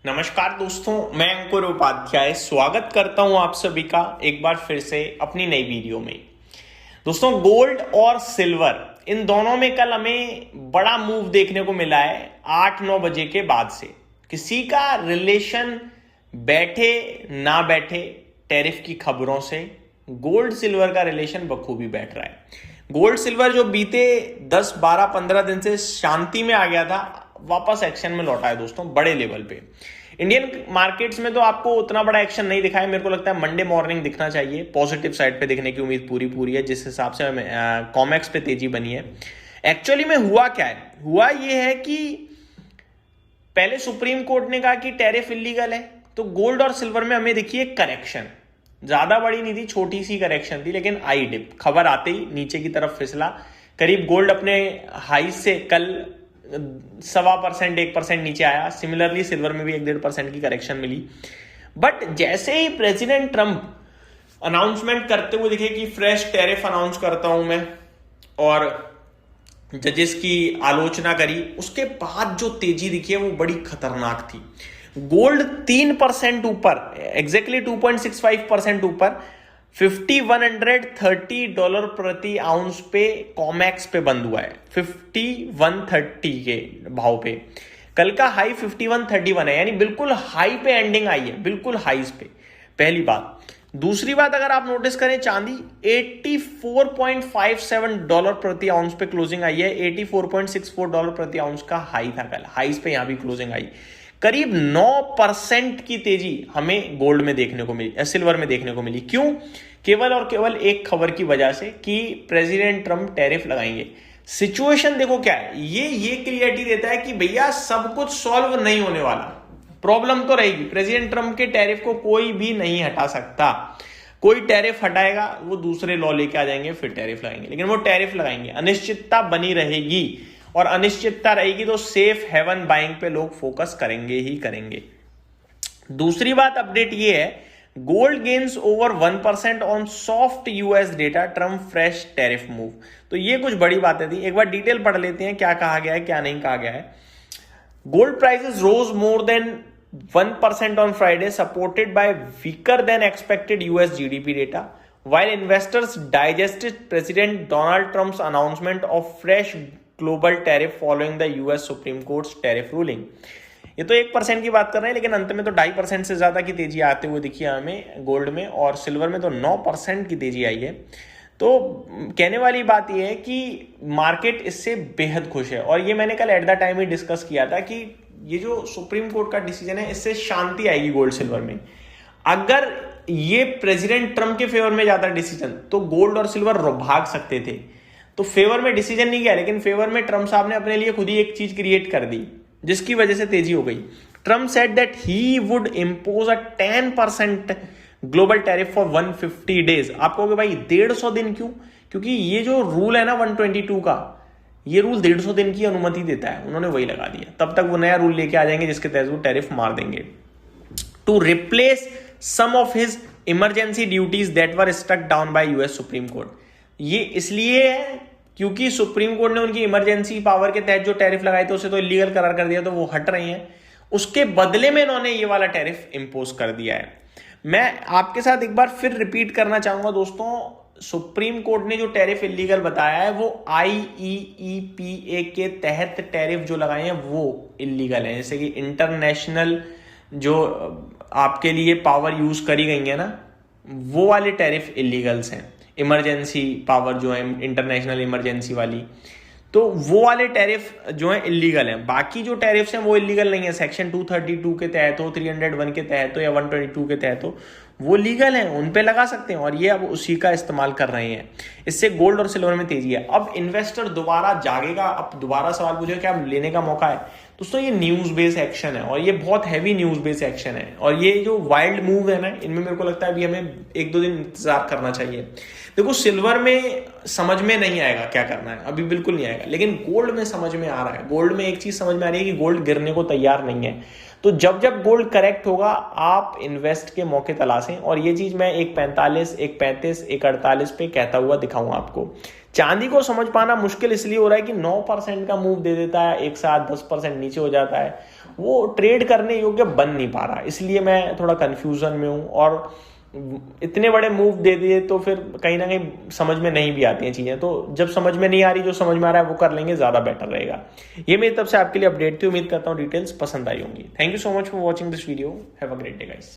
नमस्कार दोस्तों, मैं अंकुर उपाध्याय स्वागत करता हूं आप सभी का एक बार फिर से अपनी नई वीडियो में। दोस्तों, गोल्ड और सिल्वर इन दोनों में कल हमें बड़ा मूव देखने को मिला है 8-9 बजे के बाद से। किसी का रिलेशन बैठे ना बैठे टैरिफ की खबरों से गोल्ड सिल्वर का रिलेशन बखूबी बैठ रहा है। गोल्ड सिल्वर जो बीते 10, 12, 15 दिन से शांति में आ गया था, वापस एक्शन में लौटा है दोस्तों, बड़े लेवल पे। इंडियन मार्केट्स में तो आपको उतना बड़ा एक्शन नहीं दिखा है। मेरे को लगता है मंडे मॉर्निंग दिखना चाहिए, पॉजिटिव साइड पे दिखने की उम्मीद पूरी है, जिस हिसाब से कॉमेक्स पे तेजी बनी है। एक्चुअली में हुआ क्या है? हुआ ये है कि पहले सुप्रीम कोर्ट ने कहा कि टैरिफ इलीगल है, तो गोल्ड और सिल्वर में हमें देखिए करेक्शन ज्यादा बड़ी नहीं थी, छोटी सी करेक्शन थी, लेकिन आई डिप। खबर आते ही नीचे की तरफ फिसला। करीब गोल्ड अपने हाई से कल 1.25%, 1% नीचे आया। सिमिलरली सिल्वर में भी 1-1.5% की करेक्शन मिली। बट जैसे ही प्रेसिडेंट ट्रंप अनाउंसमेंट करते हुए दिखे कि फ्रेश टैरिफ अनाउंस करता हूं मैं, और जजेस की आलोचना करी, उसके बाद जो तेजी दिखी है वो बड़ी खतरनाक थी। गोल्ड 3% ऊपर, एग्जैक्टली 2.65% ऊपर, $5,130 प्रति आउंस पे कॉमेक्स पे बंद हुआ है, 5130 के भाव पे। कल का हाई 5131 है, यानी बिल्कुल हाई पे एंडिंग आई है, बिल्कुल हाईस पे। पहली बात। दूसरी बात, अगर आप नोटिस करें, चांदी $84.57 प्रति आउंस पे क्लोजिंग आई है। $84.64 प्रति आउंस का हाई था कल, हाईस पे यहां भी क्लोजिंग आई। करीब 9% की तेजी हमें गोल्ड में देखने को मिली, सिल्वर में देखने को मिली। क्यों? केवल और केवल एक खबर की वजह से कि प्रेसिडेंट ट्रंप टैरिफ लगाएंगे। सिचुएशन देखो क्या है, ये क्लियरिटी देता है कि भैया सब कुछ सॉल्व नहीं होने वाला, प्रॉब्लम तो रहेगी। प्रेसिडेंट ट्रंप के टैरिफ को कोई भी नहीं हटा सकता। कोई टैरिफ हटाएगा वो दूसरे लॉ लेके आ जाएंगे, फिर टैरिफ लगाएंगे, लेकिन वो टैरिफ लगाएंगे, अनिश्चितता बनी रहेगी। और अनिश्चितता रहेगी तो सेफ हेवन बाइंग पे लोग फोकस करेंगे ही करेंगे। दूसरी बात, अपडेट ये है, gold gains over 1% on soft US data, Trump fresh tariff move. तो ये कुछ बड़ी बातें थी। एक बार डिटेल पढ़ लेते हैं, क्या कहा गया है, क्या नहीं कहा गया है। Gold prices rose more than 1% on Friday, supported by weaker than expected US GDP data, while investors digested President Donald Trump's announcement of fresh global tariff following the US Supreme Court's tariff ruling। ये तो 1% की बात कर रहे हैं, लेकिन अंत में तो 2.5% से ज्यादा की तेजी आते हुए दिखी हमें गोल्ड में, और सिल्वर में तो 9% की तेजी आई है। तो कहने वाली बात यह है कि मार्केट इससे बेहद खुश है। और ये मैंने कल at the time he discuss किया था कि ये जो सुप्रीम कोर्ट का डिसीजन है, इससे शांति आएगी गोल्ड सिल्वर में। अगर ये प्रेसिडेंट ट्रंप के फेवर में जाता डिसीजन तो गोल्ड और सिल्वर भाग सकते थे। तो फेवर में डिसीजन नहीं गया, लेकिन फेवर में ट्रंप साहब ने अपने लिए खुद ही एक चीज क्रिएट कर दी, जिसकी वजह से तेजी हो गई। Trump said that he would impose a 10% global tariff for 150 days. आप कहोगे भाई 150 दिन क्यों? क्योंकि ये जो रूल है ना 122 का, ये रूल 150 दिन की अनुमति देता है, उन्होंने वही लगा दिया। तब तक वो नया रूल लेके आ जाएंगे जिसके तहत वो टैरिफ मार देंगे, to replace some of his emergency duties that were struck down by US Supreme Court। ये इसलिए है क्योंकि सुप्रीम कोर्ट ने उनकी इमरजेंसी पावर के तहत जो टैरिफ लगाए थे उसे तो इलीगल करार कर दिया, तो वो हट रहे हैं। उसके बदले में इन्होंने ये वाला टैरिफ इंपोज कर दिया है। मैं आपके साथ एक बार फिर रिपीट करना चाहूंगा दोस्तों, सुप्रीम कोर्ट ने जो टैरिफ इलीगल बताया है वो IEEPA के तहत टैरिफ जो लगाए हैं वो इलीगल है। जैसे कि इंटरनेशनल जो आपके लिए पावर यूज करी गई है ना, वो वाले टैरिफ इलीगल्स हैं। इमरजेंसी पावर जो है इंटरनेशनल इमरजेंसी वाली, तो वो वाले टैरिफ जो है इलीगल हैं। बाकी जो टैरिफ्स हैं वो इलीगल नहीं है। सेक्शन 232 के तहत हो, 301 के तहत हो, या 122 के तहत हो, वो लीगल हैं, उन पे लगा सकते हैं, और ये अब उसी का इस्तेमाल कर रहे हैं। इससे गोल्ड और सिल्वर में तेजी है। अब इन्वेस्टर दोबारा जागेगा, अब दोबारा सवाल पूछेगा क्या लेने का मौका है? दोस्तों, ये न्यूज बेस्ड एक्शन है, और ये बहुत हैवी न्यूज बेस्ड एक्शन है, और ये जो वाइल्ड मूव है ना, इनमें मेरे को लगता है अभी हमें 1-2 दिन इंतजार करना चाहिए। देखो, सिल्वर में समझ में नहीं आएगा क्या करना है, अभी बिल्कुल नहीं आएगा, लेकिन गोल्ड में समझ में आ रहा है। गोल्ड में एक चीज समझ में आ रही है कि गोल्ड गिरने को तैयार नहीं है। तो जब जब गोल्ड करेक्ट होगा, आप इन्वेस्ट के मौके तलाशें, और ये चीज मैं 1.45, 1.35, 1.48 पे कहता हुआ दिखाऊंगा आपको। चांदी को समझ पाना मुश्किल इसलिए हो रहा है कि 9% का मूव दे देता है, एक साथ 10% नीचे हो जाता है, वो ट्रेड करने योग्य बन नहीं पा रहा, इसलिए मैं थोड़ा कंफ्यूजन में हूं। और इतने बड़े मूव दे दिए तो फिर कहीं ना कहीं समझ में नहीं भी आती हैं चीजें, तो जब समझ में नहीं आ रही, जो समझ में आ रहा है वो कर लेंगे, ज्यादा बेटर रहेगा। ये मेरी तरफ से आपके लिए अपडेट थी, उम्मीद करता हूँ डिटेल्स पसंद आई होंगी। Thank you so much for watching this video, have a great day guys.